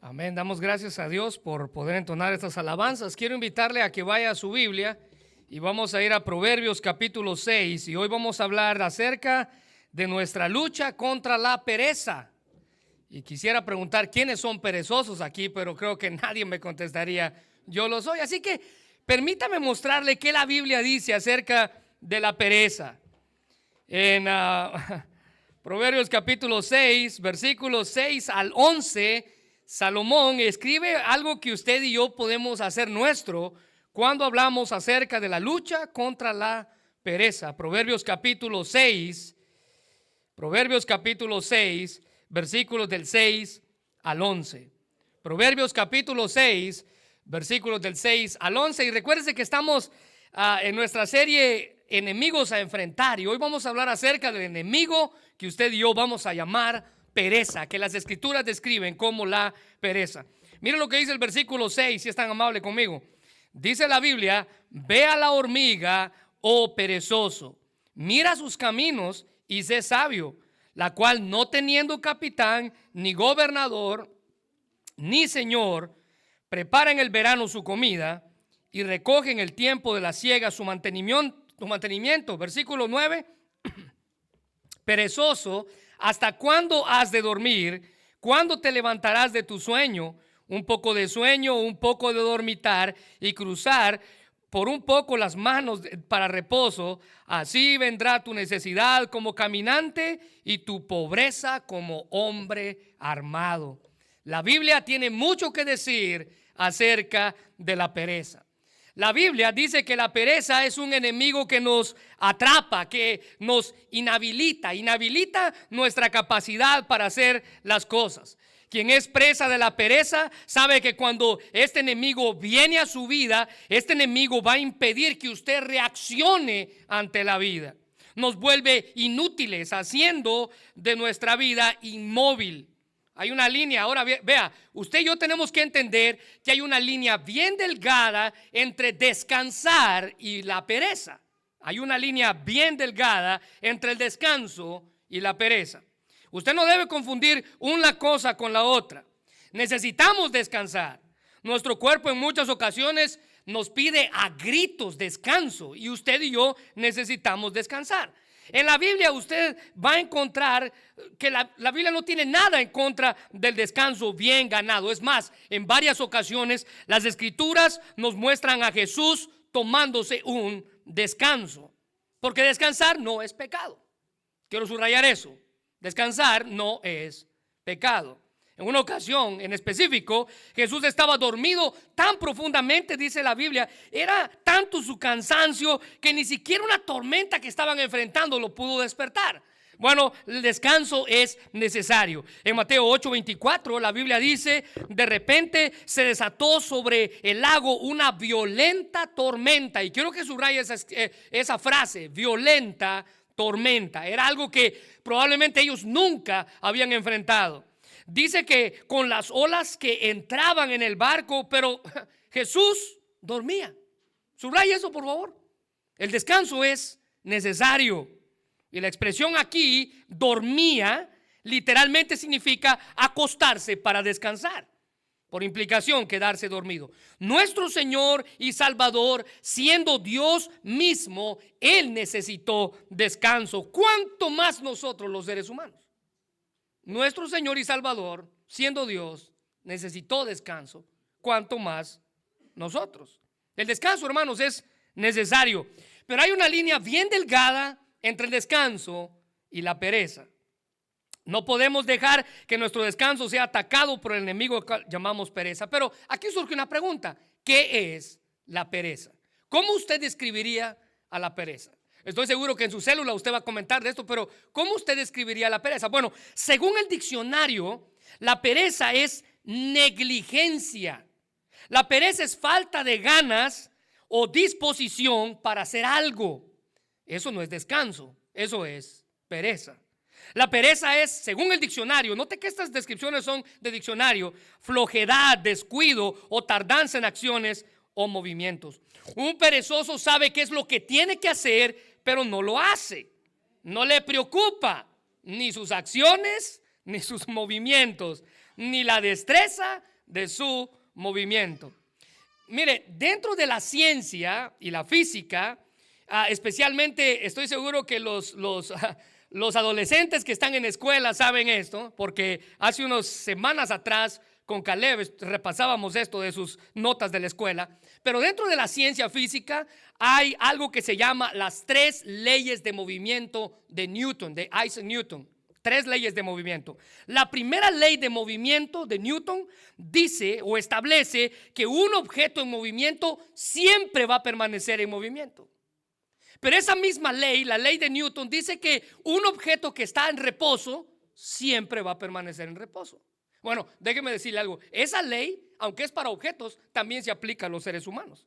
Amén. Damos gracias a Dios por poder entonar estas alabanzas. Quiero invitarle a que vaya a su Biblia y vamos a ir a Proverbios capítulo 6 y hoy vamos a hablar acerca de nuestra lucha contra la pereza. Y quisiera preguntar quiénes son perezosos aquí, pero creo que nadie me contestaría, yo lo soy. Así que permítame mostrarle qué la Biblia dice acerca de la pereza. En Proverbios capítulo 6, versículos 6 al 11, Salomón escribe algo que usted y yo podemos hacer nuestro cuando hablamos acerca de la lucha contra la pereza. Proverbios capítulo 6, versículos del 6 al 11. Proverbios capítulo 6, versículos del 6 al 11. Y recuérdense que estamos en nuestra serie Enemigos a enfrentar. Y hoy vamos a hablar acerca del enemigo que usted y yo vamos a llamar pereza, que las escrituras describen como la pereza. Miren lo que dice el versículo 6, si es tan amable conmigo. Dice la Biblia: ve a la hormiga, oh perezoso, mira sus caminos y sé sabio, la cual no teniendo capitán, ni gobernador, ni señor, prepara en el verano su comida y recoge en el tiempo de la siega su mantenimiento. Versículo 9. Perezoso, ¿hasta cuándo has de dormir? ¿Cuándo te levantarás de tu sueño? Un poco de sueño, un poco de dormitar y cruzar por un poco las manos para reposo. Así vendrá tu necesidad como caminante y tu pobreza como hombre armado. La Biblia tiene mucho que decir acerca de la pereza. La Biblia dice que la pereza es un enemigo que nos atrapa, que nos inhabilita nuestra capacidad para hacer las cosas. Quien es presa de la pereza sabe que cuando este enemigo viene a su vida, este enemigo va a impedir que usted reaccione ante la vida. Nos vuelve inútiles, haciendo de nuestra vida inmóvil. Hay una línea, ahora vea, usted y yo tenemos que entender que hay una línea bien delgada entre descansar y la pereza. Hay una línea bien delgada entre el descanso y la pereza. Usted no debe confundir una cosa con la otra. Necesitamos descansar. Nuestro cuerpo en muchas ocasiones nos pide a gritos descanso y usted y yo necesitamos descansar. En la Biblia usted va a encontrar que la Biblia no tiene nada en contra del descanso bien ganado. Es más, en varias ocasiones las escrituras nos muestran a Jesús tomándose un descanso. Porque descansar no es pecado. Quiero subrayar eso. Descansar no es pecado. En una ocasión en específico, Jesús estaba dormido tan profundamente, dice la Biblia, era tanto su cansancio que ni siquiera una tormenta que estaban enfrentando lo pudo despertar. Bueno, el descanso es necesario. En Mateo 8:24 la Biblia dice: de repente se desató sobre el lago una violenta tormenta. Y quiero que subraye esa frase, violenta tormenta. Era algo que probablemente ellos nunca habían enfrentado. Dice que con las olas que entraban en el barco, pero Jesús dormía. Subraya eso, por favor. El descanso es necesario. Y la expresión aquí, dormía, literalmente significa acostarse para descansar. Por implicación, quedarse dormido. Nuestro Señor y Salvador, siendo Dios mismo, Él necesitó descanso. ¿Cuánto más nosotros los seres humanos? Nuestro Señor y Salvador, siendo Dios, necesitó descanso. ¿Cuánto más nosotros? El descanso, hermanos, es necesario. Pero hay una línea bien delgada entre el descanso y la pereza. No podemos dejar que nuestro descanso sea atacado por el enemigo que llamamos pereza. Pero aquí surge una pregunta: ¿qué es la pereza? ¿Cómo usted describiría a la pereza? Estoy seguro que en su célula usted va a comentar de esto, pero ¿cómo usted describiría la pereza? Bueno, según el diccionario, la pereza es negligencia. La pereza es falta de ganas o disposición para hacer algo. Eso no es descanso, eso es pereza. La pereza es, según el diccionario, note que estas descripciones son de diccionario: flojedad, descuido o tardanza en acciones o movimientos. Un perezoso sabe qué es lo que tiene que hacer, pero no lo hace. No le preocupa ni sus acciones, ni sus movimientos, ni la destreza, de su movimiento. Mire, dentro de la ciencia y la física, especialmente estoy seguro que los adolescentes que están en escuela saben esto, porque hace unas semanas atrás con Caleb repasábamos esto de sus notas de la escuela. Pero dentro de la ciencia física hay algo que se llama las 3 leyes de movimiento de Newton, de Isaac Newton. 3 leyes de movimiento. La primera ley de movimiento de Newton dice o establece que un objeto en movimiento siempre va a permanecer en movimiento. Pero esa misma ley, la ley de Newton, dice que un objeto que está en reposo siempre va a permanecer en reposo. Bueno, déjeme decirle algo. Esa ley, aunque es para objetos, también se aplica a los seres humanos.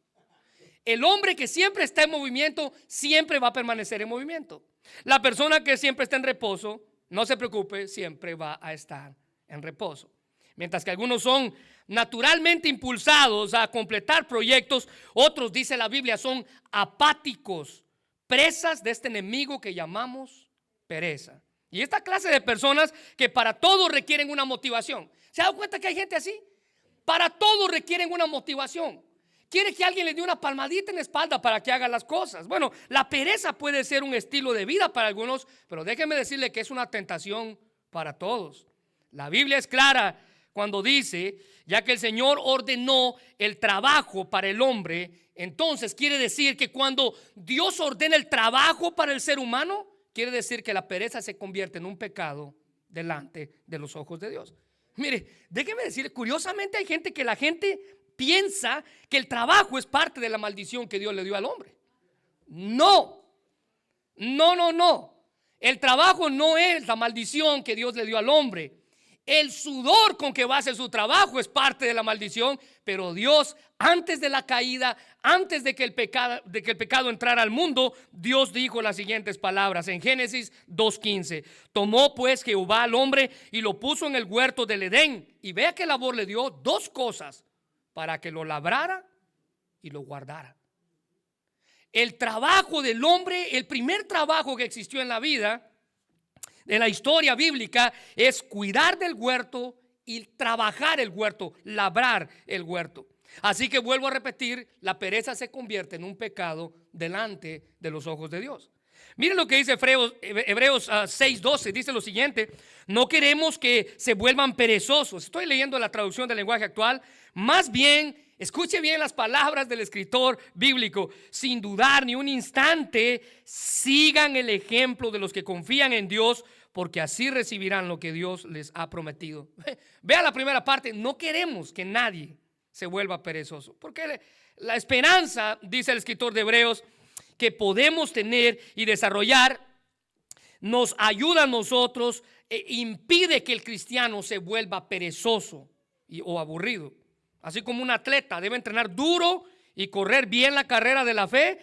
El hombre que siempre está en movimiento siempre va a permanecer en movimiento. La persona que siempre está en reposo, no se preocupe, siempre va a estar en reposo. Mientras que algunos son naturalmente impulsados a completar proyectos, otros, dice la Biblia, son apáticos, presas de este enemigo que llamamos pereza. Y esta clase de personas que para todo requieren una motivación. ¿Se ha dado cuenta que hay gente así? Para todo requieren una motivación. Quiere que alguien le dé una palmadita en la espalda para que haga las cosas. Bueno, la pereza puede ser un estilo de vida para algunos, pero déjenme decirle que es una tentación para todos. La Biblia es clara cuando dice, ya que el Señor ordenó el trabajo para el hombre, entonces quiere decir que cuando Dios ordena el trabajo para el ser humano, quiere decir que la pereza se convierte en un pecado delante de los ojos de Dios. Mire, déjeme decirle, curiosamente hay gente que la gente piensa que el trabajo es parte de la maldición que Dios le dio al hombre. No. El trabajo no es la maldición que Dios le dio al hombre. El sudor con que va a hacer su trabajo es parte de la maldición, pero Dios, antes de la caída, antes de que el pecado entrara al mundo, Dios dijo las siguientes palabras en Génesis 2:15. Tomó pues Jehová al hombre y lo puso en el huerto del Edén. Y vea qué labor le dio, 2 cosas, para que lo labrara y lo guardara. El trabajo del hombre, el primer trabajo que existió en la vida, en la historia bíblica, es cuidar del huerto y trabajar el huerto, labrar el huerto. Así que vuelvo a repetir, la pereza se convierte en un pecado delante de los ojos de Dios. Miren lo que dice Hebreos 6:12, dice lo siguiente: no queremos que se vuelvan perezosos. Estoy leyendo la traducción del lenguaje actual. Más bien, escuche bien las palabras del escritor bíblico. Sin dudar ni un instante, sigan el ejemplo de los que confían en Dios, porque así recibirán lo que Dios les ha prometido. Vea la primera parte, no queremos que nadie se vuelva perezoso, porque la esperanza, dice el escritor de Hebreos, que podemos tener y desarrollar, nos ayuda a nosotros e impide que el cristiano se vuelva perezoso o aburrido. Así como un atleta debe entrenar duro y correr bien la carrera de la fe,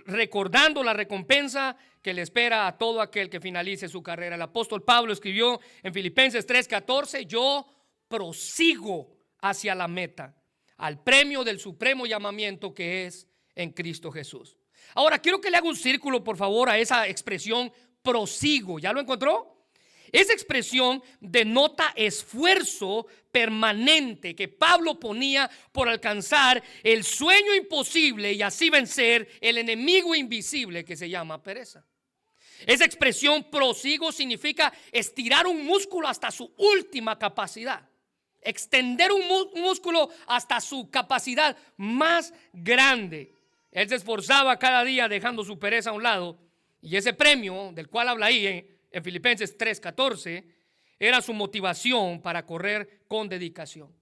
recordando la recompensa que le espera a todo aquel que finalice su carrera. El apóstol Pablo escribió en Filipenses 3:14: yo prosigo hacia la meta, al premio del supremo llamamiento que es en Cristo Jesús. Ahora quiero que le haga un círculo, por favor, a esa expresión prosigo. ¿Ya lo encontró? Esa expresión denota esfuerzo permanente que Pablo ponía por alcanzar el sueño imposible y así vencer el enemigo invisible que se llama pereza. Esa expresión prosigo significa estirar un músculo hasta su última capacidad, extender un músculo hasta su capacidad más grande. Él se esforzaba cada día dejando su pereza a un lado, y ese premio del cual habla ahí en Filipenses 3:14 era su motivación para correr con dedicación.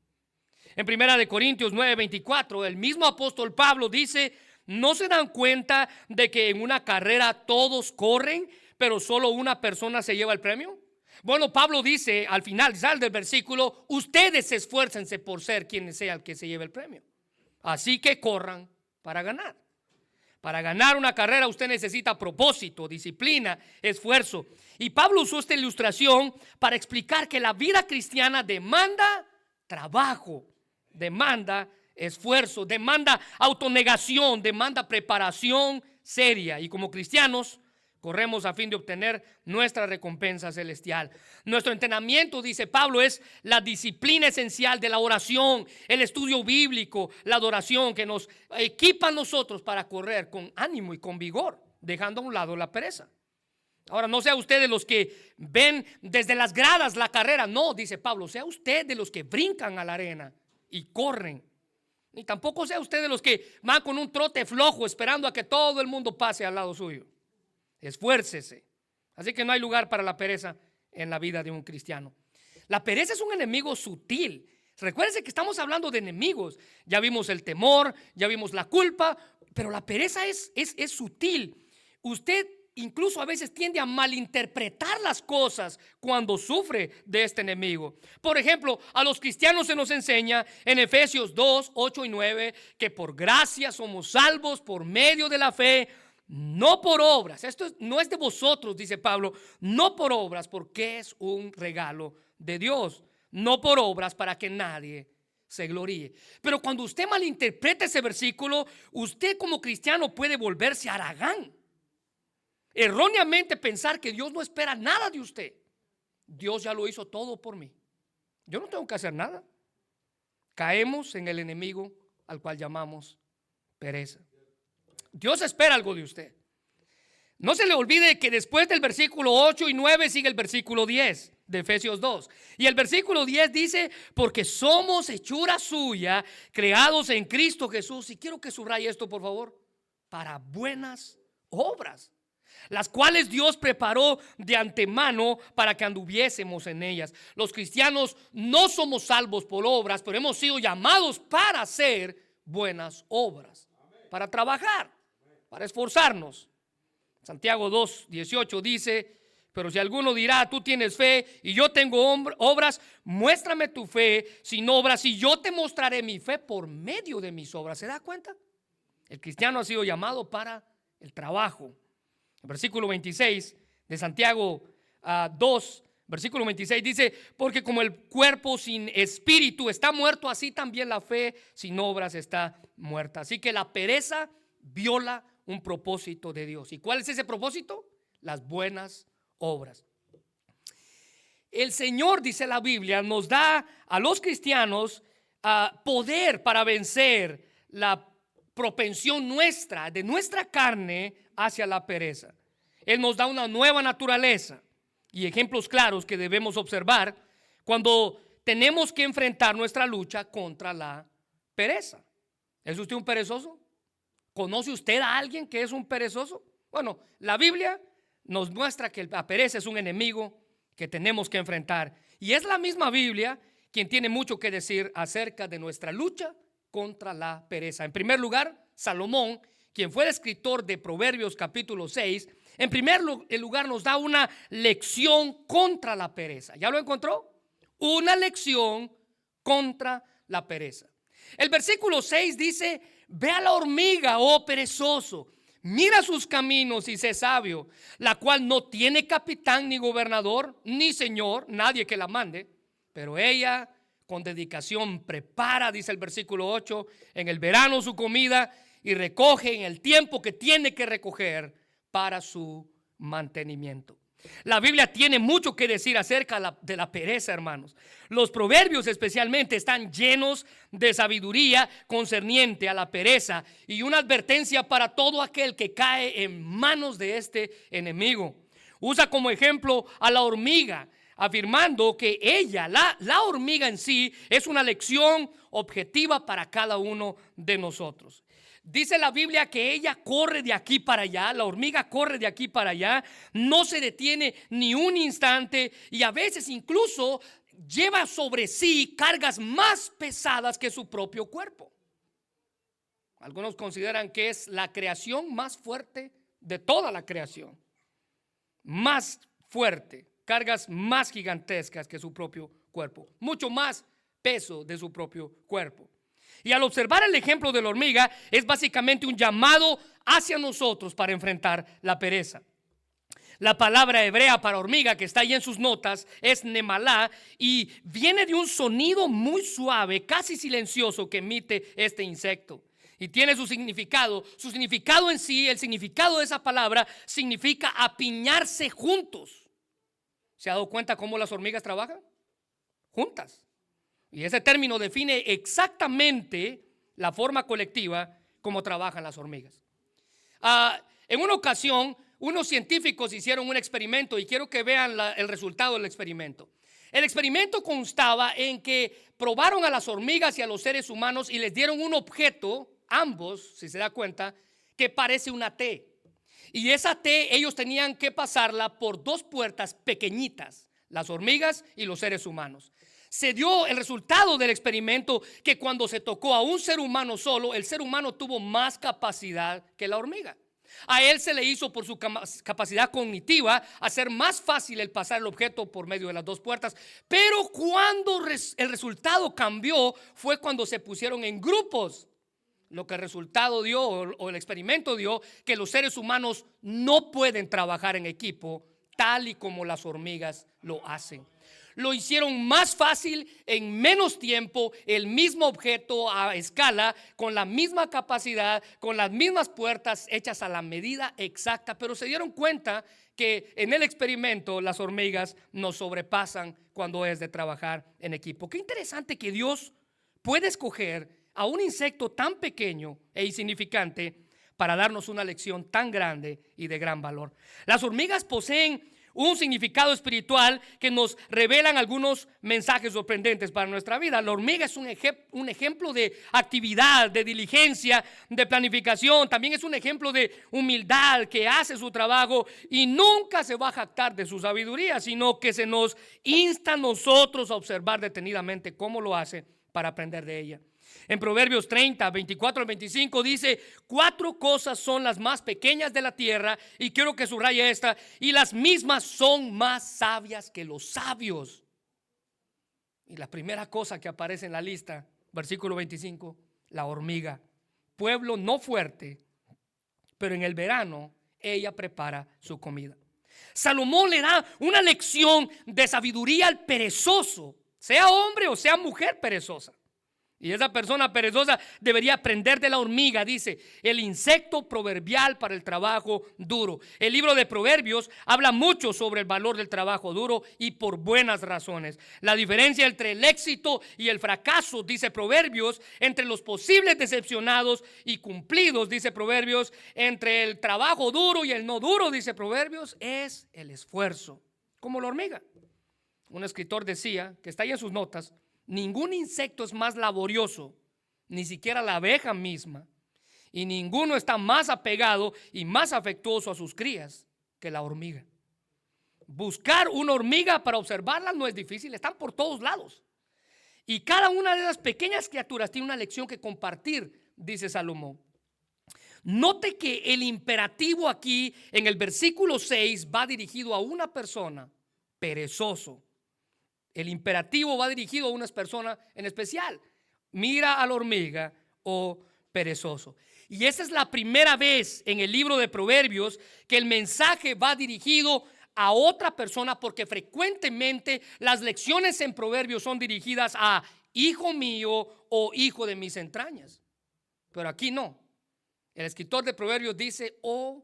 En 1 Corintios 9:24 el mismo apóstol Pablo dice: ¿no se dan cuenta de que en una carrera todos corren, pero solo una persona se lleva el premio? Bueno, Pablo dice al final del versículo: ustedes esfuércense por ser quien sea el que se lleve el premio. Así que corran para ganar. Para ganar una carrera usted necesita propósito, disciplina, esfuerzo. Y Pablo usó esta ilustración para explicar que la vida cristiana demanda trabajo, demanda esfuerzo, demanda autonegación, demanda preparación seria. Y como cristianos, Corremos a fin de obtener nuestra recompensa celestial. Nuestro entrenamiento, dice Pablo, es la disciplina esencial de la oración, el estudio bíblico, la adoración que nos equipa a nosotros para correr con ánimo y con vigor, dejando a un lado la pereza. Ahora, no sea usted de los que ven desde las gradas la carrera. No, dice Pablo, sea usted de los que brincan a la arena y corren. Ni tampoco sea usted de los que van con un trote flojo esperando a que todo el mundo pase al lado suyo. Esfuércese. Así que no hay lugar para la pereza en la vida de un cristiano. La pereza es un enemigo sutil. Recuérdense que estamos hablando de enemigos. Ya vimos el temor, ya vimos la culpa, pero la pereza es sutil. Usted incluso a veces tiende a malinterpretar las cosas cuando sufre de este enemigo. Por ejemplo, a los cristianos se nos enseña en Efesios 2, 8 y 9 que por gracia somos salvos por medio de la fe, no por obras. Esto no es de vosotros, dice Pablo, no por obras, porque es un regalo de Dios. No por obras para que nadie se gloríe. Pero cuando usted malinterpreta ese versículo, usted como cristiano puede volverse haragán. Erróneamente pensar que Dios no espera nada de usted. Dios ya lo hizo todo por mí. Yo no tengo que hacer nada. Caemos en el enemigo al cual llamamos pereza. Dios espera algo de usted. No se le olvide que después del versículo 8 y 9 sigue el versículo 10 de Efesios 2. Y el versículo 10 dice, porque somos hechura suya, creados en Cristo Jesús. Y quiero que subraye esto, por favor, para buenas obras, las cuales Dios preparó de antemano para que anduviésemos en ellas. Los cristianos no somos salvos por obras, pero hemos sido llamados para hacer buenas obras, para trabajar, para esforzarnos. Santiago 2:18 dice, pero si alguno dirá, tú tienes fe y yo tengo obras, muéstrame tu fe sin obras y yo te mostraré mi fe por medio de mis obras. ¿Se da cuenta? El cristiano ha sido llamado para el trabajo. El versículo 26 de Santiago 2, versículo 26 dice, porque como el cuerpo sin espíritu está muerto, así también la fe sin obras está muerta. Así que la pereza viola un propósito de Dios. ¿Y cuál es ese propósito? Las buenas obras. El Señor, dice la Biblia, nos da a los cristianos poder para vencer la propensión nuestra, de nuestra carne hacia la pereza. Él nos da una nueva naturaleza y ejemplos claros que debemos observar cuando tenemos que enfrentar nuestra lucha contra la pereza. ¿Es usted un perezoso? ¿Conoce usted a alguien que es un perezoso? Bueno, la Biblia nos muestra que la pereza es un enemigo que tenemos que enfrentar. Y es la misma Biblia quien tiene mucho que decir acerca de nuestra lucha contra la pereza. En primer lugar, Salomón, quien fue el escritor de Proverbios capítulo 6, en primer lugar nos da una lección contra la pereza. ¿Ya lo encontró? Una lección contra la pereza. El versículo 6 dice, ve a la hormiga, oh perezoso, mira sus caminos y sé sabio, la cual no tiene capitán ni gobernador, ni señor, nadie que la mande, pero ella con dedicación prepara, dice el versículo 8, en el verano su comida y recoge en el tiempo que tiene que recoger para su mantenimiento. La Biblia tiene mucho que decir acerca de la pereza, hermanos. Los proverbios especialmente están llenos de sabiduría concerniente a la pereza y una advertencia para todo aquel que cae en manos de este enemigo. Usa como ejemplo a la hormiga, afirmando que ella, la hormiga en sí, es una lección objetiva para cada uno de nosotros. Dice la Biblia que ella corre de aquí para allá, la hormiga corre de aquí para allá, no se detiene ni un instante y a veces incluso lleva sobre sí cargas más pesadas que su propio cuerpo. Algunos consideran que es la creación más fuerte de toda la creación, más fuerte, cargas más gigantescas que su propio cuerpo, mucho más peso de su propio cuerpo. Y al observar el ejemplo de la hormiga es básicamente un llamado hacia nosotros para enfrentar la pereza. La palabra hebrea para hormiga que está ahí en sus notas es nemalá y viene de un sonido muy suave, casi silencioso que emite este insecto. y tiene su significado. Su significado en sí, el significado de esa palabra significa apiñarse juntos. ¿Se ha dado cuenta cómo las hormigas trabajan? Juntas. Y ese término define exactamente la forma colectiva como trabajan las hormigas. En una ocasión, unos científicos hicieron un experimento y quiero que vean el resultado del experimento. El experimento constaba en que probaron a las hormigas y a los seres humanos y les dieron un objeto, ambos, si se da cuenta, que parece una T. Y esa T ellos tenían que pasarla por dos puertas pequeñitas, las hormigas y los seres humanos. Se dio el resultado del experimento que cuando se tocó a un ser humano solo, el ser humano tuvo más capacidad que la hormiga. A él se le hizo por su capacidad cognitiva hacer más fácil el pasar el objeto por medio de las dos puertas. Pero cuando el resultado cambió fue cuando se pusieron en grupos. Lo que el resultado dio o el experimento dio que los seres humanos no pueden trabajar en equipo tal y como las hormigas lo hacen. Lo hicieron más fácil en menos tiempo, el mismo objeto a escala, con la misma capacidad, con las mismas puertas hechas a la medida exacta, pero se dieron cuenta que en el experimento las hormigas nos sobrepasan cuando es de trabajar en equipo. Qué interesante que Dios puede escoger a un insecto tan pequeño e insignificante para darnos una lección tan grande y de gran valor. Las hormigas poseen un significado espiritual que nos revelan algunos mensajes sorprendentes para nuestra vida. La hormiga es un ejemplo de actividad, de diligencia, de planificación. También es un ejemplo de humildad, que hace su trabajo y nunca se va a jactar de su sabiduría, sino que se nos insta a nosotros a observar detenidamente cómo lo hace para aprender de ella. En Proverbios 30, 24 al 25 dice: 4 cosas son las más pequeñas de la tierra, y quiero que subraye esta, y las mismas son más sabias que los sabios. Y la primera cosa que aparece en la lista, versículo 25, la hormiga. Pueblo no fuerte, pero en el verano ella prepara su comida. Salomón le da una lección de sabiduría al perezoso, sea hombre o sea mujer perezosa. Y esa persona perezosa debería aprender de la hormiga. Dice: el insecto proverbial para el trabajo duro. El libro de Proverbios habla mucho sobre el valor del trabajo duro y por buenas razones. La diferencia entre el éxito y el fracaso, dice Proverbios, entre los posibles decepcionados y cumplidos, dice Proverbios, entre el trabajo duro y el no duro, dice Proverbios, es el esfuerzo. Como la hormiga. Un escritor decía, que está ahí en sus notas: ningún insecto es más laborioso, ni siquiera la abeja misma, y ninguno está más apegado y más afectuoso a sus crías que la hormiga. Buscar una hormiga para observarla no es difícil, están por todos lados. Y cada una de las pequeñas criaturas tiene una lección que compartir, dice Salomón. Note que el imperativo aquí en el versículo 6 va dirigido a una persona: perezoso. El imperativo va dirigido a una persona en especial: mira a la hormiga, oh perezoso. Y esa es la primera vez en el libro de Proverbios que el mensaje va dirigido a otra persona, porque frecuentemente las lecciones en Proverbios son dirigidas a hijo mío o hijo de mis entrañas. Pero aquí no. El escritor de Proverbios dice: oh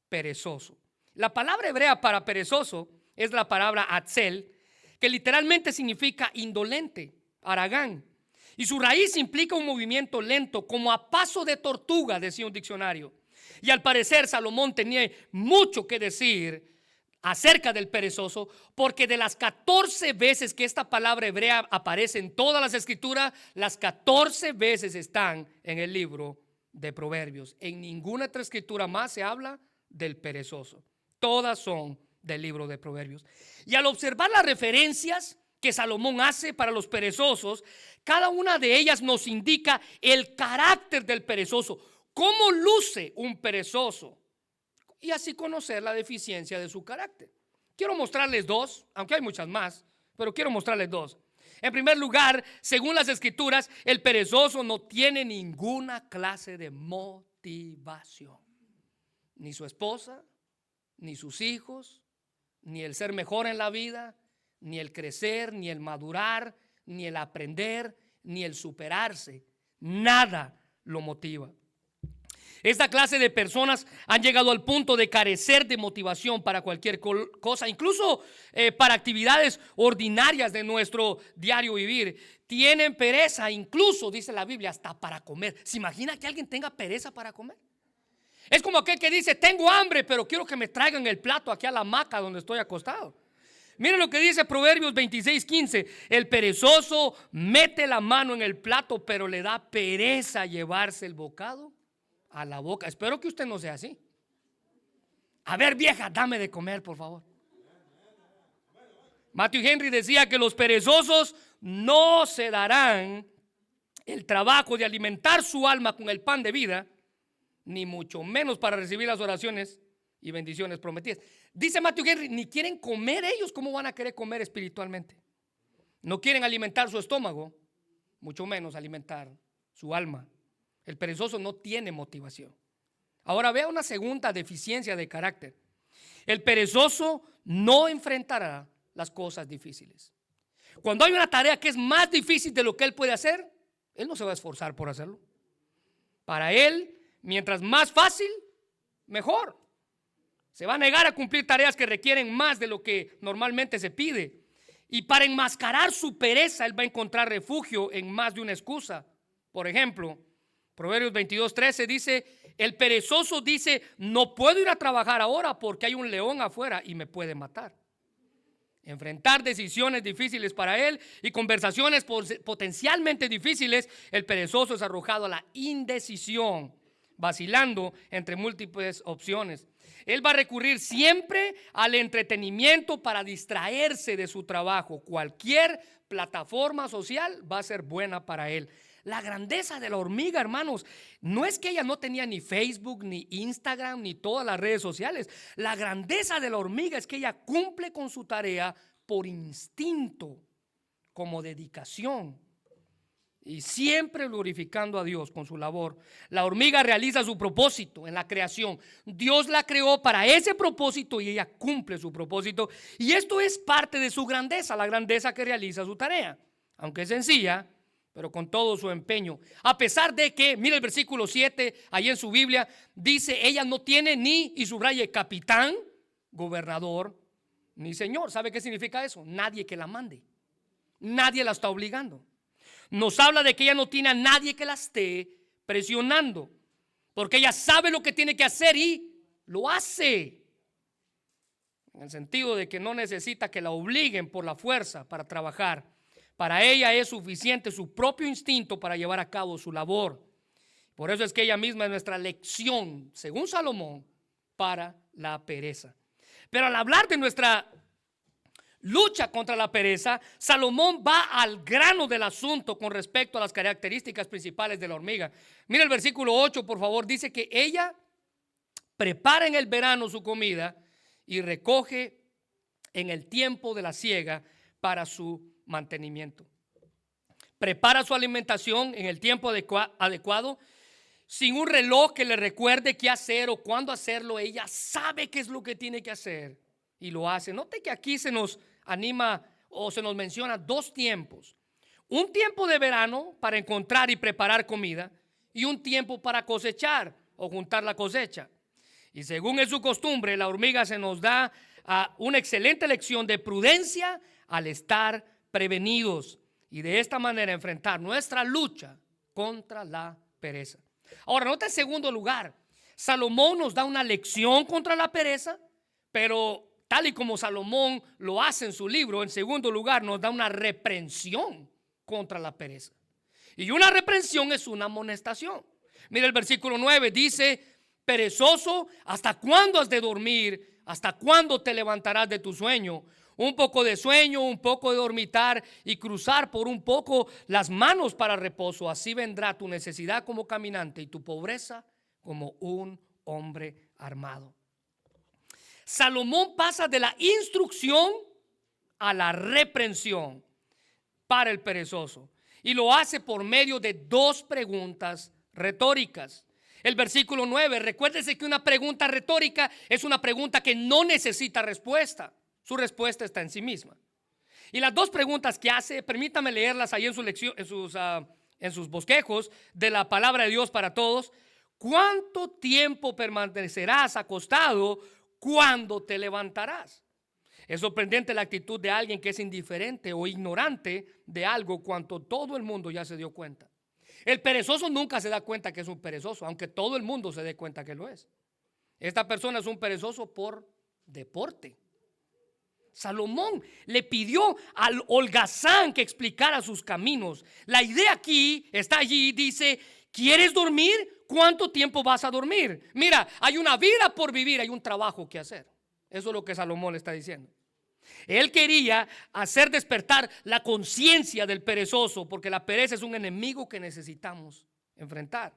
perezoso. La palabra hebrea para perezoso es la palabra atzel, que literalmente significa indolente, haragán. Y su raíz implica un movimiento lento, como a paso de tortuga, decía un diccionario. Y al parecer Salomón tenía mucho que decir acerca del perezoso, porque de las 14 veces que esta palabra hebrea aparece en todas las escrituras, las 14 veces están en el libro de Proverbios. En ninguna otra escritura más se habla del perezoso. Todas son del libro de Proverbios. Y al observar las referencias que Salomón hace para los perezosos, cada una de ellas nos indica el carácter del perezoso, cómo luce un perezoso, y así conocer la deficiencia de su carácter. Quiero mostrarles dos, aunque hay muchas más, pero quiero mostrarles dos. En primer lugar, según las escrituras, el perezoso no tiene ninguna clase de motivación. Ni su esposa, ni sus hijos, ni el ser mejor en la vida, ni el crecer, ni el madurar, ni el aprender, ni el superarse. Nada lo motiva. Esta clase de personas han llegado al punto de carecer de motivación para cualquier cosa, incluso para actividades ordinarias de nuestro diario vivir. Tienen pereza, incluso, dice la Biblia, hasta para comer. ¿Se imagina que alguien tenga pereza para comer? Es como aquel que dice, tengo hambre, pero quiero que me traigan el plato aquí a la hamaca donde estoy acostado. Miren lo que dice Proverbios 26:15. El perezoso mete la mano en el plato, pero le da pereza llevarse el bocado a la boca. Espero que usted no sea así. A ver, vieja, dame de comer, por favor. Matthew Henry decía que los perezosos no se darán el trabajo de alimentar su alma con el pan de vida, ni mucho menos para recibir las oraciones y bendiciones prometidas. Dice Matthew Henry, ni quieren comer ellos. ¿Cómo van a querer comer espiritualmente? No quieren alimentar su estómago, mucho menos alimentar su alma. El perezoso no tiene motivación. Ahora vea una segunda deficiencia de carácter. El perezoso no enfrentará las cosas difíciles. Cuando hay una tarea que es más difícil de lo que él puede hacer, él no se va a esforzar por hacerlo. Para él, mientras más fácil, mejor. Se va a negar a cumplir tareas que requieren más de lo que normalmente se pide. Y para enmascarar su pereza, él va a encontrar refugio en más de una excusa. Por ejemplo, Proverbios 22:13 dice, el perezoso dice, no puedo ir a trabajar ahora porque hay un león afuera y me puede matar. Enfrentar decisiones difíciles para él y conversaciones potencialmente difíciles, el perezoso es arrojado a la indecisión, vacilando entre múltiples opciones. Él va a recurrir siempre al entretenimiento para distraerse de su trabajo. Cualquier plataforma social va a ser buena para él. La grandeza de la hormiga, hermanos, no es que ella no tenía ni Facebook, ni Instagram, ni todas las redes sociales. La grandeza de la hormiga es que ella cumple con su tarea por instinto, como dedicación, y siempre glorificando a Dios con su labor. La hormiga realiza su propósito en la creación. Dios la creó para ese propósito y ella cumple su propósito. Y esto es parte de su grandeza, la grandeza que realiza su tarea, aunque es sencilla, pero con todo su empeño. A pesar de que, mira el versículo 7, ahí en su Biblia, dice, ella no tiene ni, y subraye, capitán, gobernador, ni señor. ¿Sabe qué significa eso? Nadie que la mande. Nadie la está obligando. Nos habla de que ella no tiene a nadie que la esté presionando, porque ella sabe lo que tiene que hacer y lo hace. En el sentido de que no necesita que la obliguen por la fuerza para trabajar. Para ella es suficiente su propio instinto para llevar a cabo su labor. Por eso es que ella misma es nuestra lección, según Salomón, para la pereza. Pero al hablar de nuestra lucha contra la pereza, Salomón va al grano del asunto con respecto a las características principales de la hormiga. Mira el versículo 8, por favor. Dice que ella prepara en el verano su comida y recoge en el tiempo de la siega para su mantenimiento. Prepara su alimentación en el tiempo adecuado, sin un reloj que le recuerde qué hacer o cuándo hacerlo. Ella sabe qué es lo que tiene que hacer y lo hace. Note que aquí se nos anima o se nos menciona dos tiempos: un tiempo de verano para encontrar y preparar comida, y un tiempo para cosechar o juntar la cosecha. Y según es su costumbre, la hormiga se nos da una excelente lección de prudencia al estar prevenidos y de esta manera enfrentar nuestra lucha contra la pereza. Ahora, nota en segundo lugar, Salomón nos da una lección contra la pereza, pero tal y como Salomón lo hace en su libro, en segundo lugar nos da una reprensión contra la pereza. Y una reprensión es una amonestación. Mira el versículo 9, dice: perezoso, ¿hasta cuándo has de dormir? ¿Hasta cuándo te levantarás de tu sueño? Un poco de sueño, un poco de dormitar y cruzar por un poco las manos para reposo. Así vendrá tu necesidad como caminante y tu pobreza como un hombre armado. Salomón pasa de la instrucción a la reprensión para el perezoso, y lo hace por medio de dos preguntas retóricas. El versículo 9, recuérdese que una pregunta retórica es una pregunta que no necesita respuesta. Su respuesta está en sí misma. Y las dos preguntas que hace, permítame leerlas ahí en sus en sus bosquejos de la palabra de Dios para todos, ¿cuánto tiempo permanecerás acostado? ¿Cuándo te levantarás? Es sorprendente la actitud de alguien que es indiferente o ignorante de algo cuando todo el mundo ya se dio cuenta. El perezoso nunca se da cuenta que es un perezoso, aunque todo el mundo se dé cuenta que lo es. Esta persona es un perezoso por deporte. Salomón le pidió al holgazán que explicara sus caminos. La idea aquí está allí, dice: ¿quieres dormir? ¿Cuánto tiempo vas a dormir? Mira, hay una vida por vivir, hay un trabajo que hacer. Eso es lo que Salomón le está diciendo. Él quería hacer despertar la conciencia del perezoso, porque la pereza es un enemigo que necesitamos enfrentar.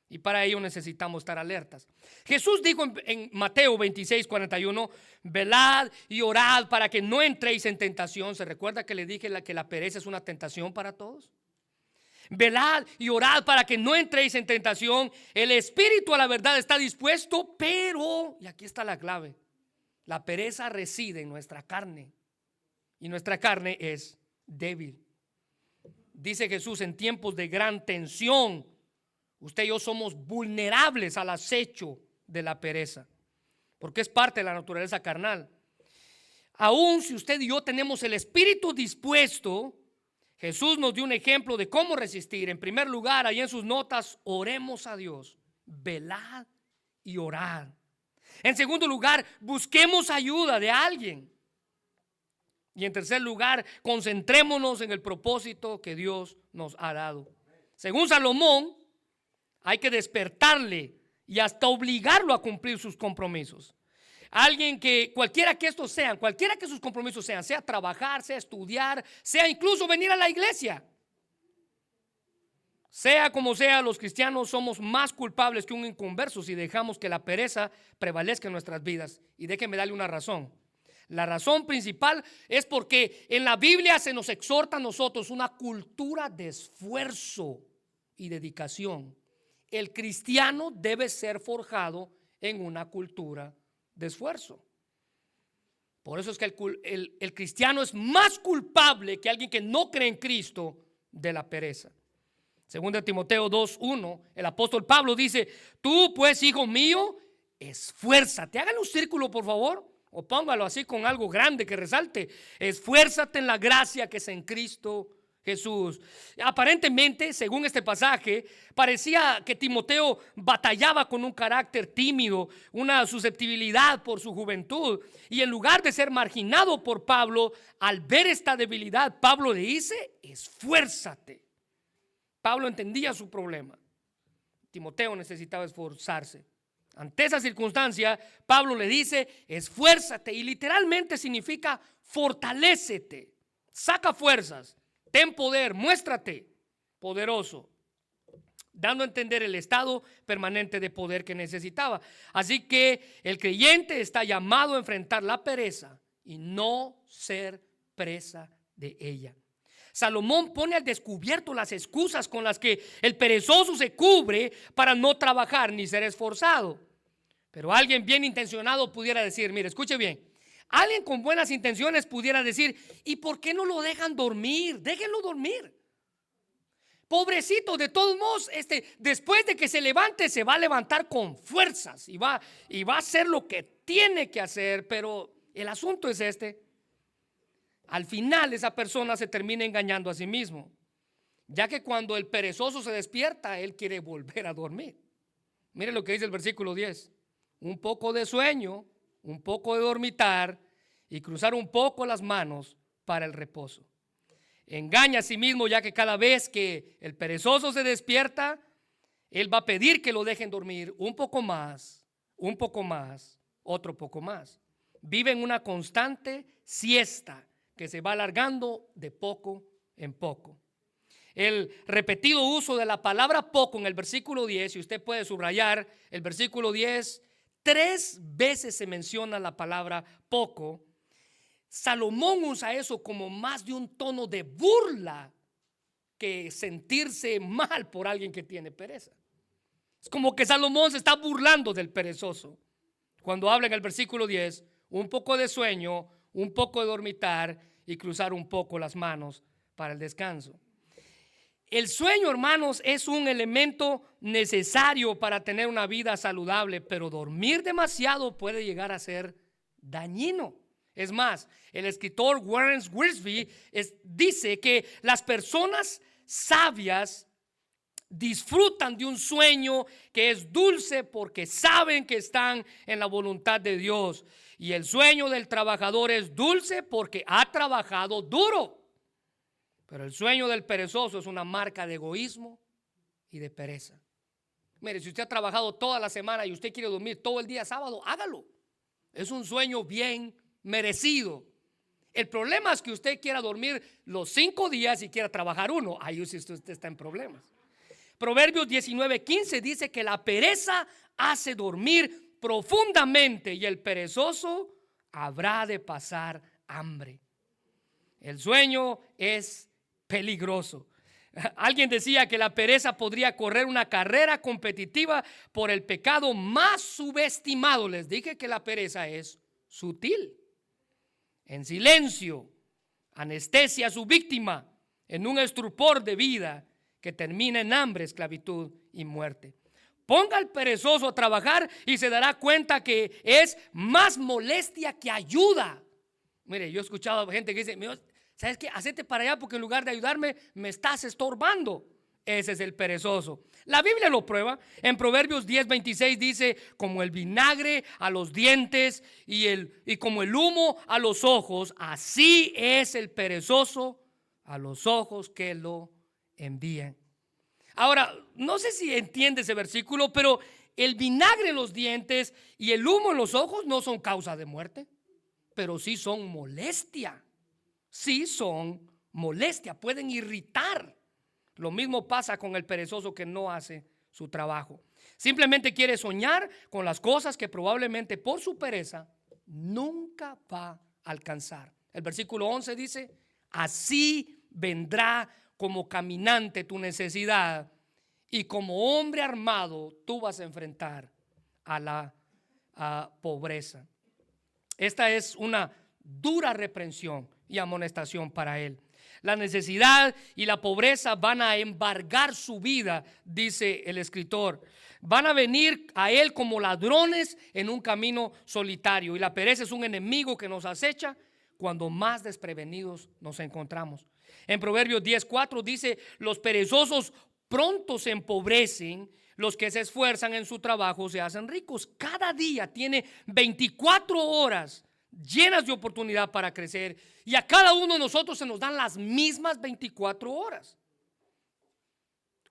Y para ello necesitamos estar alertas. Jesús dijo en Mateo 26:41, velad y orad para que no entréis en tentación. ¿Se recuerda que le dije que la pereza es una tentación para todos? Velad y orad para que no entréis en tentación. El espíritu a la verdad está dispuesto, pero, y aquí está la clave, la pereza reside en nuestra carne. Y nuestra carne es débil. Dice Jesús, en tiempos de gran tensión, usted y yo somos vulnerables al acecho de la pereza, porque es parte de la naturaleza carnal. Aún si usted y yo tenemos el espíritu dispuesto, Jesús nos dio un ejemplo de cómo resistir. En primer lugar, ahí en sus notas, oremos a Dios, velad y orad. En segundo lugar, busquemos ayuda de alguien. Y en tercer lugar, concentrémonos en el propósito que Dios nos ha dado. Según Salomón, hay que despertarle y hasta obligarlo a cumplir sus compromisos. Alguien que, cualquiera que estos sean, cualquiera que sus compromisos sean, sea trabajar, sea estudiar, sea incluso venir a la iglesia. Sea como sea, los cristianos somos más culpables que un inconverso si dejamos que la pereza prevalezca en nuestras vidas. Y déjenme darle una razón. La razón principal es porque en la Biblia se nos exhorta a nosotros una cultura de esfuerzo y dedicación. El cristiano debe ser forjado en una cultura de esfuerzo. Por eso es que el cristiano es más culpable que alguien que no cree en Cristo de la pereza. Según de Timoteo 2:1, el apóstol Pablo dice: tú pues, hijo mío, esfuérzate. Háganle un círculo, por favor, o póngalo así con algo grande que resalte. Esfuérzate en la gracia que es en Cristo Jesús. Aparentemente, según este pasaje, parecía que Timoteo batallaba con un carácter tímido, una susceptibilidad por su juventud. Y en lugar de ser marginado por Pablo, al ver esta debilidad, Pablo le dice: esfuérzate. Pablo entendía su problema. Timoteo necesitaba esforzarse. Ante esa circunstancia, Pablo le dice: esfuérzate, y literalmente significa fortalécete, saca fuerzas, ten poder, muéstrate poderoso, dando a entender el estado permanente de poder que necesitaba. Así que el creyente está llamado a enfrentar la pereza y no ser presa de ella. Salomón pone al descubierto las excusas con las que el perezoso se cubre para no trabajar ni ser esforzado. Pero alguien bien intencionado pudiera decir, mire, escuche bien, alguien con buenas intenciones pudiera decir: ¿y por qué no lo dejan dormir? Déjenlo dormir. Pobrecito, de todos modos, después de que se levante, se va a levantar con fuerzas y va a hacer lo que tiene que hacer. Pero el asunto es al final esa persona se termina engañando a sí mismo, ya que cuando el perezoso se despierta, él quiere volver a dormir. Mire lo que dice el versículo 10. Un poco de sueño, un poco de dormitar y cruzar un poco las manos para el reposo. Engaña a sí mismo, ya que cada vez que el perezoso se despierta, él va a pedir que lo dejen dormir un poco más, otro poco más. Vive en una constante siesta que se va alargando de poco en poco. El repetido uso de la palabra poco en el versículo 10, si usted puede subrayar el versículo 10, 3 veces se menciona la palabra poco. Salomón usa eso como más de un tono de burla que sentirse mal por alguien que tiene pereza. Es como que Salomón se está burlando del perezoso cuando habla en el versículo 10, un poco de sueño, un poco de dormitar y cruzar un poco las manos para el descanso. El sueño, hermanos, es un elemento necesario para tener una vida saludable, pero dormir demasiado puede llegar a ser dañino. Es más, el escritor Warren Wiersbe dice que las personas sabias disfrutan de un sueño que es dulce porque saben que están en la voluntad de Dios. Y el sueño del trabajador es dulce porque ha trabajado duro. Pero el sueño del perezoso es una marca de egoísmo y de pereza. Mire, si usted ha trabajado toda la semana y usted quiere dormir todo el día sábado, hágalo. Es un sueño bien merecido. El problema es que usted quiera dormir los 5 días y quiera trabajar uno. Ahí usted está en problemas. Proverbios 19:15 dice que la pereza hace dormir profundamente y el perezoso habrá de pasar hambre. El sueño es peligroso. Alguien decía que la pereza podría correr una carrera competitiva por el pecado más subestimado. Les dije que la pereza es sutil. En silencio, anestesia a su víctima en un estupor de vida que termina en hambre, esclavitud y muerte. Ponga al perezoso a trabajar y se dará cuenta que es más molestia que ayuda. Mire, yo he escuchado a gente que dice: ¿sabes qué? Hacete para allá porque en lugar de ayudarme me estás estorbando. Ese es el perezoso. La Biblia lo prueba. En Proverbios 10:26 dice: como el vinagre a los dientes y como el humo a los ojos, así es el perezoso a los ojos que lo envían. Ahora, no sé si entiende ese versículo, pero el vinagre en los dientes y el humo en los ojos no son causa de muerte, pero sí son molestia. Sí son molestia, pueden irritar. Lo mismo pasa con el perezoso que no hace su trabajo. Simplemente quiere soñar con las cosas que probablemente por su pereza nunca va a alcanzar. El versículo 11 dice: así vendrá como caminante tu necesidad y como hombre armado tú vas a enfrentar a la pobreza. Esta es una dura reprensión y amonestación para él. La necesidad y la pobreza van a embargar su vida, dice el escritor. Van a venir a él como ladrones en un camino solitario. Y la pereza es un enemigo que nos acecha cuando más desprevenidos nos encontramos. En Proverbios 10:4 dice: los perezosos pronto se empobrecen, los que se esfuerzan en su trabajo se hacen ricos. Cada día tiene 24 horas llenas de oportunidad para crecer, y a cada uno de nosotros se nos dan las mismas 24 horas.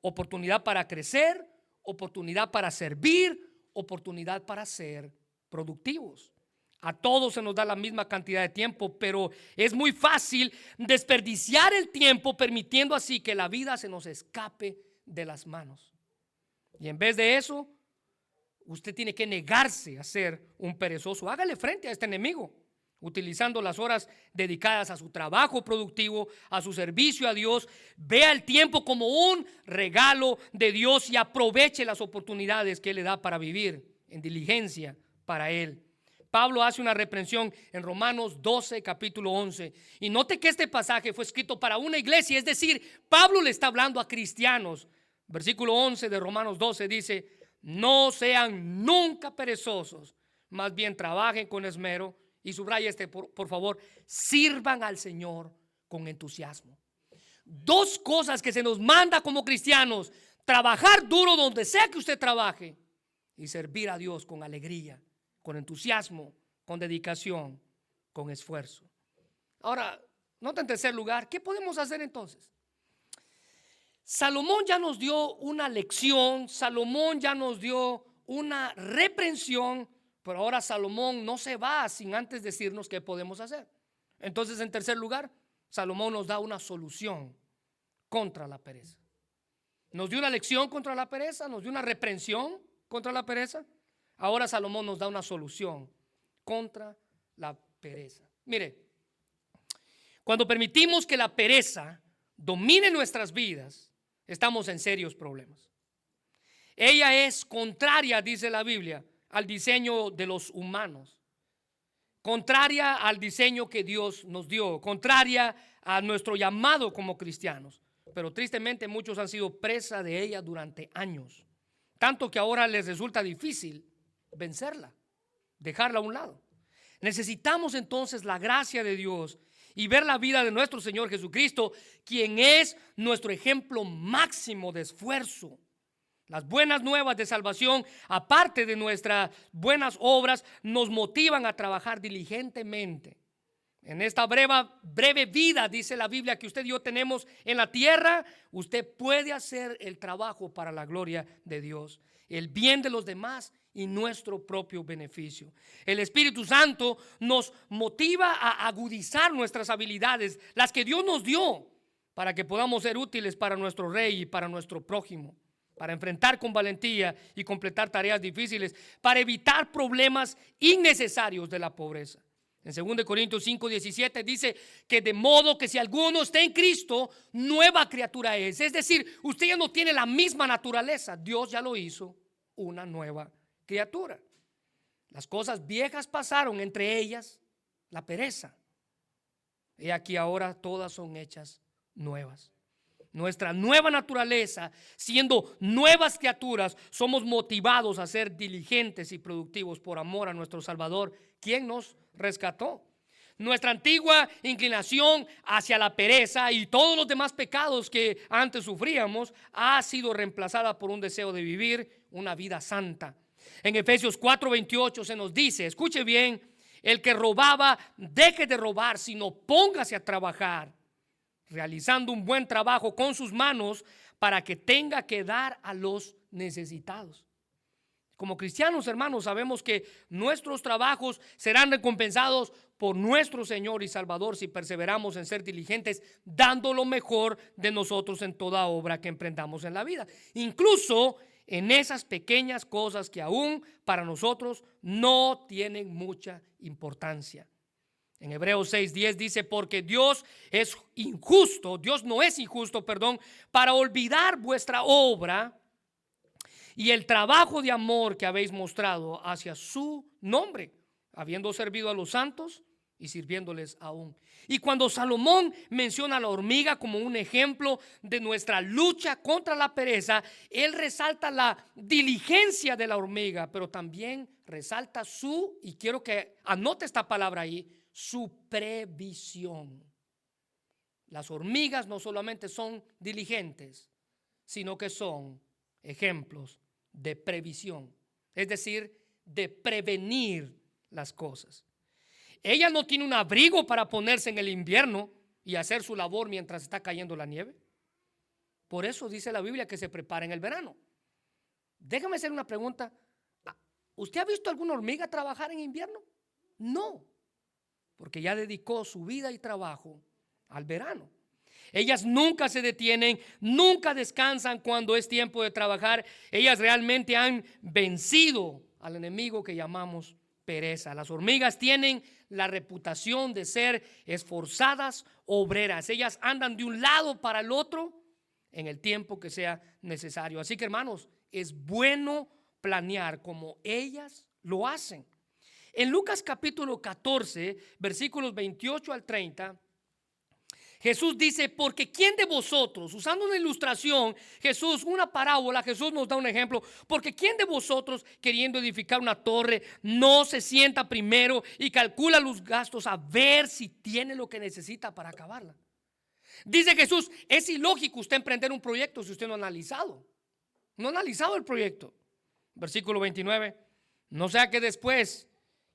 Oportunidad para crecer, oportunidad para servir, oportunidad para ser productivos. A todos se nos da la misma cantidad de tiempo, pero es muy fácil desperdiciar el tiempo, permitiendo así que la vida se nos escape de las manos. Y en vez de eso, usted tiene que negarse a ser un perezoso. Hágale frente a este enemigo, utilizando las horas dedicadas a su trabajo productivo, a su servicio a Dios. Vea el tiempo como un regalo de Dios y aproveche las oportunidades que Él le da para vivir en diligencia para Él. Pablo hace una reprensión en Romanos 12, capítulo 11. Y note que este pasaje fue escrito para una iglesia, es decir, Pablo le está hablando a cristianos. Versículo 11 de Romanos 12 dice: no sean nunca perezosos, más bien trabajen con esmero. Y subraya por favor: sirvan al Señor con entusiasmo. Dos cosas que se nos manda como cristianos: trabajar duro donde sea que usted trabaje y servir a Dios con alegría, con entusiasmo, con dedicación, con esfuerzo. Ahora, nota en tercer lugar, ¿qué podemos hacer entonces? Salomón ya nos dio una lección, Salomón ya nos dio una reprensión, pero ahora Salomón no se va sin antes decirnos qué podemos hacer. Entonces, en tercer lugar, Salomón nos da una solución contra la pereza. Nos dio una lección contra la pereza, nos dio una reprensión contra la pereza. Ahora Salomón nos da una solución contra la pereza. Mire, cuando permitimos que la pereza domine nuestras vidas, estamos en serios problemas. Ella es contraria, dice la Biblia, al diseño de los humanos, contraria al diseño que Dios nos dio, contraria a nuestro llamado como cristianos. pero tristemente muchos han sido presa de ella durante años, tanto que ahora les resulta difícil vencerla, dejarla a un lado. Necesitamos entonces la gracia de Dios y ver la vida de nuestro Señor Jesucristo, quien es nuestro ejemplo máximo de esfuerzo. Las buenas nuevas de salvación, aparte de nuestras buenas obras, nos motivan a trabajar diligentemente. En esta breve vida, dice la Biblia, que usted y yo tenemos en la tierra, usted puede hacer el trabajo para la gloria de Dios, el bien de los demás y nuestro propio beneficio. El Espíritu Santo nos motiva a agudizar nuestras habilidades, las que Dios nos dio, para que podamos ser útiles para nuestro Rey y para nuestro prójimo, para enfrentar con valentía y completar tareas difíciles, para evitar problemas innecesarios de la pobreza. En 2 Corintios 5:17 dice que de modo que si alguno está en Cristo, nueva criatura es. Es decir, usted ya no tiene la misma naturaleza. Dios ya lo hizo una nueva criatura. Las cosas viejas pasaron, entre ellas la pereza. Y aquí ahora todas son hechas nuevas. Nuestra nueva naturaleza, siendo nuevas criaturas, somos motivados a ser diligentes y productivos por amor a nuestro Salvador, quien nos rescató. Nuestra antigua inclinación hacia la pereza y todos los demás pecados que antes sufríamos ha sido reemplazada por un deseo de vivir una vida santa. En Efesios 4:28 se nos dice, escuche bien, el que robaba, deje de robar, sino póngase a trabajar, realizando un buen trabajo con sus manos para que tenga que dar a los necesitados. Como cristianos, hermanos, sabemos que nuestros trabajos serán recompensados por nuestro Señor y Salvador si perseveramos en ser diligentes, dando lo mejor de nosotros en toda obra que emprendamos en la vida, incluso en esas pequeñas cosas que aún para nosotros no tienen mucha importancia. En Hebreos 6:10 dice, porque Dios no es injusto, para olvidar vuestra obra y el trabajo de amor que habéis mostrado hacia su nombre, habiendo servido a los santos y sirviéndoles aún. Y cuando Salomón menciona a la hormiga como un ejemplo de nuestra lucha contra la pereza, él resalta la diligencia de la hormiga, pero también resalta y quiero que anote esta palabra ahí, su previsión. Las hormigas no solamente son diligentes, sino que son ejemplos de previsión, es decir, de prevenir las cosas. Ella no tiene un abrigo para ponerse en el invierno y hacer su labor mientras está cayendo la nieve. Por eso dice la Biblia que se prepara en el verano. Déjame hacer una pregunta. ¿Usted ha visto alguna hormiga trabajar en invierno? No, porque ya dedicó su vida y trabajo al verano. Ellas nunca se detienen, nunca descansan cuando es tiempo de trabajar. Ellas realmente han vencido al enemigo que llamamos pereza. Las hormigas tienen la reputación de ser esforzadas obreras. Ellas andan de un lado para el otro en el tiempo que sea necesario. Así que, hermanos, es bueno planear como ellas lo hacen. En Lucas capítulo 14, versículos 28 al 30, Jesús dice, porque ¿quién de vosotros, usando una ilustración, una parábola, Jesús nos da un ejemplo, porque ¿quién de vosotros queriendo edificar una torre no se sienta primero y calcula los gastos a ver si tiene lo que necesita para acabarla? Dice Jesús, es ilógico usted emprender un proyecto si usted no ha analizado el proyecto. Versículo 29, no sea que después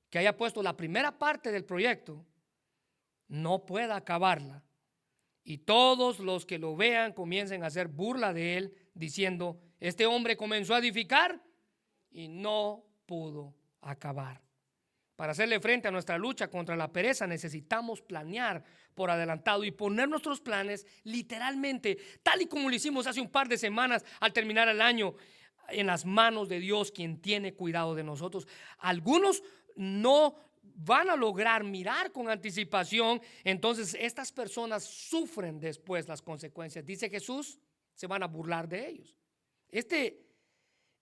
que haya puesto la primera parte del proyecto, no pueda acabarla. Y todos los que lo vean comiencen a hacer burla de él, diciendo, este hombre comenzó a edificar y no pudo acabar. Para hacerle frente a nuestra lucha contra la pereza necesitamos planear por adelantado y poner nuestros planes literalmente, tal y como lo hicimos hace un par de semanas al terminar el año, en las manos de Dios, quien tiene cuidado de nosotros. Algunos no van a lograr mirar con anticipación, entonces estas personas sufren después las consecuencias. Dice Jesús, se van a burlar de ellos. Esto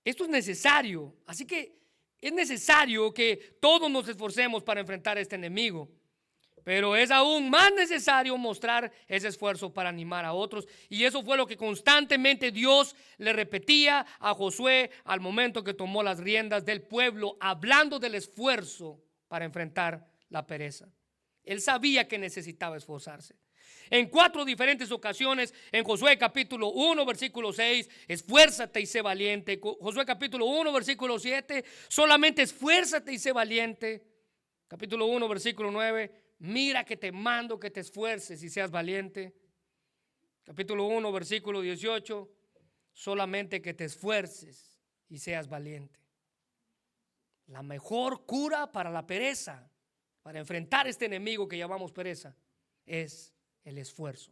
es necesario, así que es necesario que todos nos esforcemos para enfrentar a este enemigo. Pero es aún más necesario mostrar ese esfuerzo para animar a otros. Y eso fue lo que constantemente Dios le repetía a Josué al momento que tomó las riendas del pueblo, hablando del esfuerzo para enfrentar la pereza. Él sabía que necesitaba esforzarse. En 4 diferentes ocasiones, en Josué capítulo 1, versículo 6, esfuérzate y sé valiente. Josué capítulo 1, versículo 7, solamente esfuérzate y sé valiente. Capítulo 1, versículo 9, mira que te mando que te esfuerces y seas valiente. Capítulo 1, versículo 18, solamente que te esfuerces y seas valiente. La mejor cura para la pereza, para enfrentar este enemigo que llamamos pereza, es el esfuerzo.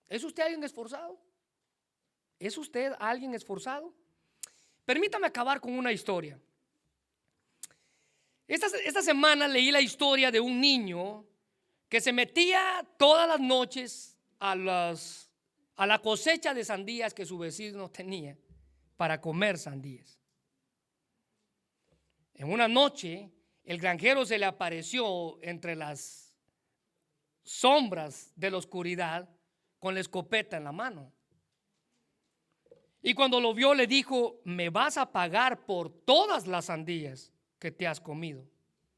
¿Es usted alguien esforzado? ¿Es usted alguien esforzado? Permítame acabar con una historia. Esta semana leí la historia de un niño que se metía todas las noches a la cosecha de sandías que su vecino tenía para comer sandías. En una noche, el granjero se le apareció entre las sombras de la oscuridad con la escopeta en la mano. Y cuando lo vio le dijo: me vas a pagar por todas las sandías que te has comido.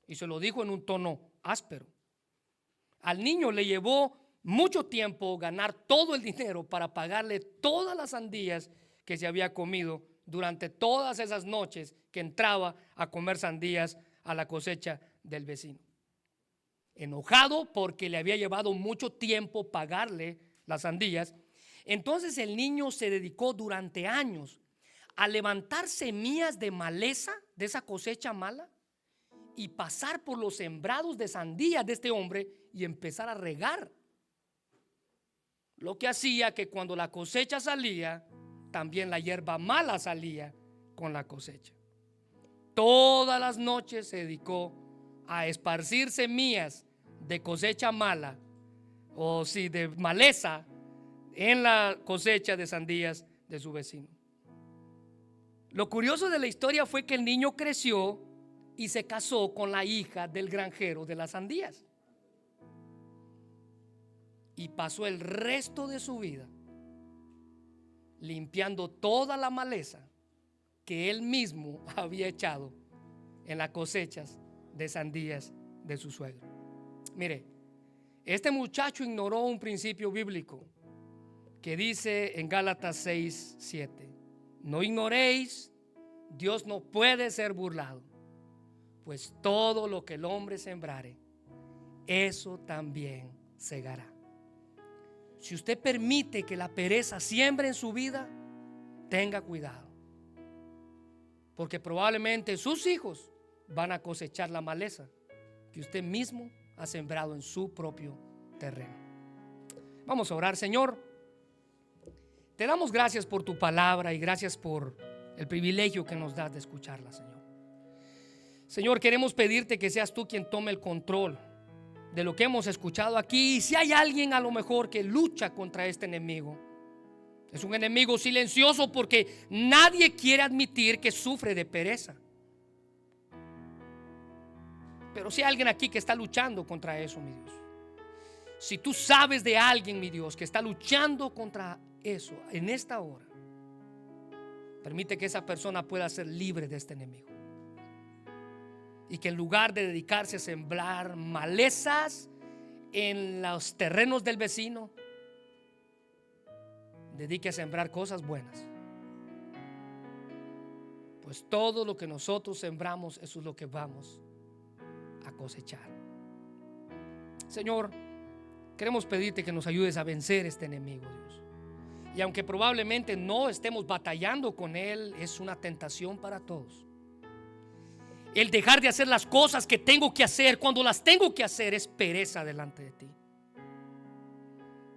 Y se lo dijo en un tono áspero. Al niño le llevó mucho tiempo ganar todo el dinero para pagarle todas las sandías que se había comido durante todas esas noches que entraba a comer sandías a la cosecha del vecino. Enojado porque le había llevado mucho tiempo pagarle las sandías, entonces el niño se dedicó durante años a levantar semillas de maleza de esa cosecha mala y pasar por los sembrados de sandías de este hombre y empezar a regar. Lo que hacía que cuando la cosecha salía, también la hierba mala salía con la cosecha. Todas las noches se dedicó a esparcir semillas de cosecha mala, o sí, de maleza, en la cosecha de sandías de su vecino. Lo curioso de la historia fue que el niño creció y se casó con la hija del granjero de las sandías. Y pasó el resto de su vida limpiando toda la maleza que él mismo había echado en las cosechas de sandías de su suegro. Mire, este muchacho ignoró un principio bíblico que dice en Gálatas 6:7: no ignoréis, Dios no puede ser burlado, pues todo lo que el hombre sembrare, eso también segará. Si usted permite que la pereza siembre en su vida, tenga cuidado, porque probablemente sus hijos van a cosechar la maleza que usted mismo ha sembrado en su propio terreno. Vamos a orar. Señor, te damos gracias por tu palabra y gracias por el privilegio que nos das de escucharla, Señor. Señor, queremos pedirte que seas tú quien tome el control de lo que hemos escuchado aquí. Y si hay alguien a lo mejor que lucha contra este enemigo, es un enemigo silencioso porque nadie quiere admitir que sufre de pereza. Pero si hay alguien aquí que está luchando contra eso, mi Dios, si tú sabes de alguien, mi Dios, que está luchando contra eso en esta hora, permite que esa persona pueda ser libre de este enemigo. Y que en lugar de dedicarse a sembrar malezas en los terrenos del vecino, dedique a sembrar cosas buenas. Pues todo lo que nosotros sembramos, eso es lo que vamos a cosechar. Señor, queremos pedirte que nos ayudes a vencer este enemigo, Dios. Y aunque probablemente no estemos batallando con él, es una tentación para todos. El dejar de hacer las cosas que tengo que hacer cuando las tengo que hacer es pereza delante de ti.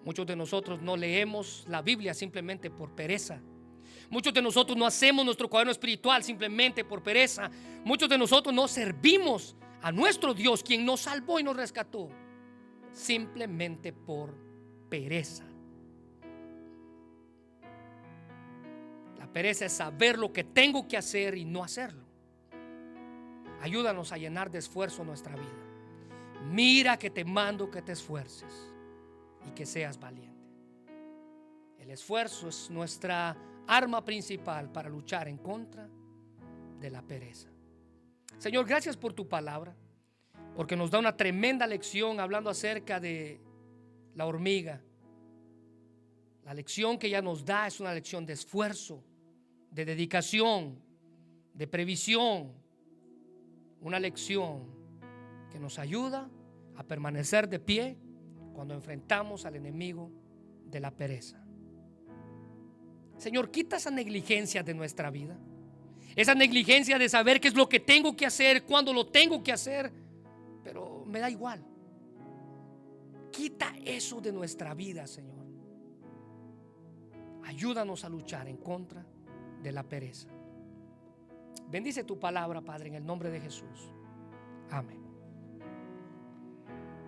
Muchos de nosotros no leemos la Biblia simplemente por pereza. Muchos de nosotros no hacemos nuestro cuaderno espiritual simplemente por pereza. Muchos de nosotros no servimos a nuestro Dios, quien nos salvó y nos rescató, simplemente por pereza. La pereza es saber lo que tengo que hacer y no hacerlo. Ayúdanos a llenar de esfuerzo nuestra vida. Mira que te mando que te esfuerces y que seas valiente. El esfuerzo es nuestra arma principal para luchar en contra de la pereza. Señor, gracias por tu palabra, porque nos da una tremenda lección hablando acerca de la hormiga. La lección que ella nos da es una lección de esfuerzo, de dedicación, de previsión. Una lección que nos ayuda a permanecer de pie cuando enfrentamos al enemigo de la pereza. Señor, quita esa negligencia de nuestra vida. Esa negligencia de saber qué es lo que tengo que hacer, cuándo lo tengo que hacer, pero me da igual. Quita eso de nuestra vida, Señor. Ayúdanos a luchar en contra de la pereza. Bendice tu palabra, Padre, en el nombre de Jesús. Amén.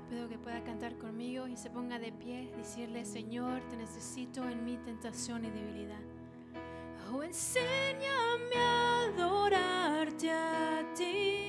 Pido que pueda cantar conmigo y se ponga de pie, decirle: Señor, te necesito en mi tentación y debilidad. Oh, enséñame a adorarte a ti.